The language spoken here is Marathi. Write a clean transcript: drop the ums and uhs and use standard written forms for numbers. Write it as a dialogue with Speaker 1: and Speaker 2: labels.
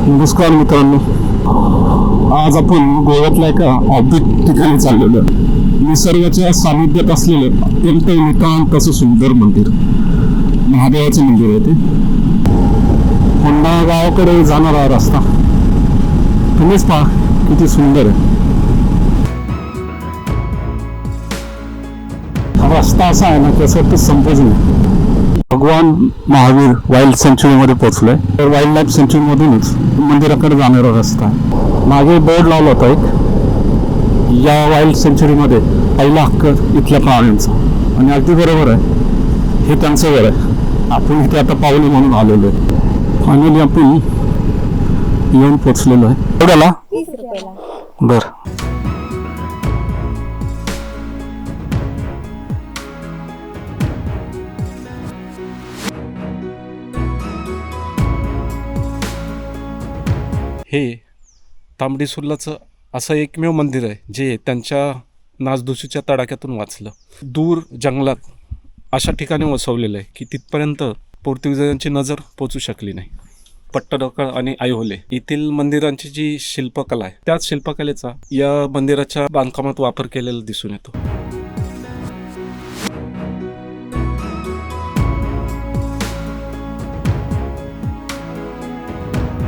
Speaker 1: नमस्कार मित्रांनो, आज आपण गोव्यातल्या एका ऑफबीट ठिकाणी चाललेलो आहे. निसर्गाच्या सानिध्यात असलेलं अत्यंत नितांत असं सुंदर मंदिर, महादेवाचं मंदिर आहे ते. होंडा गावाकडे जाणारा रस्ता तुम्हीच पहा किती सुंदर आहे. हा रस्ता असा आहे ना की असं वाटतं संपच नाही. भगवान महावीर वाईल्ड सँच्युरीमध्ये पोहोचलोय. तर वाईल्ड लाईफ सँच्युरीमधूनच मंदिराकडे जाणारा रस्ता आहे. मागे बोर्ड लावला होता एक, या वाईल्ड सँच्युरीमध्ये पहिला हक्क इथल्या प्राण्यांचा, आणि अगदी बरोबर आहे, हे त्यांचं घर आहे. आपण इथे आता पाहुणे म्हणून आलेलो आहे. फायनली आपण येऊन पोचलेलो आहे. एवढ्याला
Speaker 2: 20 रुपयाला.
Speaker 1: बरं.
Speaker 3: हे तांबडी सुर्लाचं असं एकमेव मंदिर आहे जे त्यांच्या नासधुशीच्या तडाख्यातून वाचलं. दूर जंगलात अशा ठिकाणी वसवलेलं आहे की तिथपर्यंत पोर्तुगीजांची नजर पोचू शकली नाही. पट्टडकळ आणि ऐहोले येथील मंदिरांची जी शिल्पकला आहे, त्याच शिल्पकलेचा या मंदिराच्या बांधकामात वापर केलेला दिसून येतो.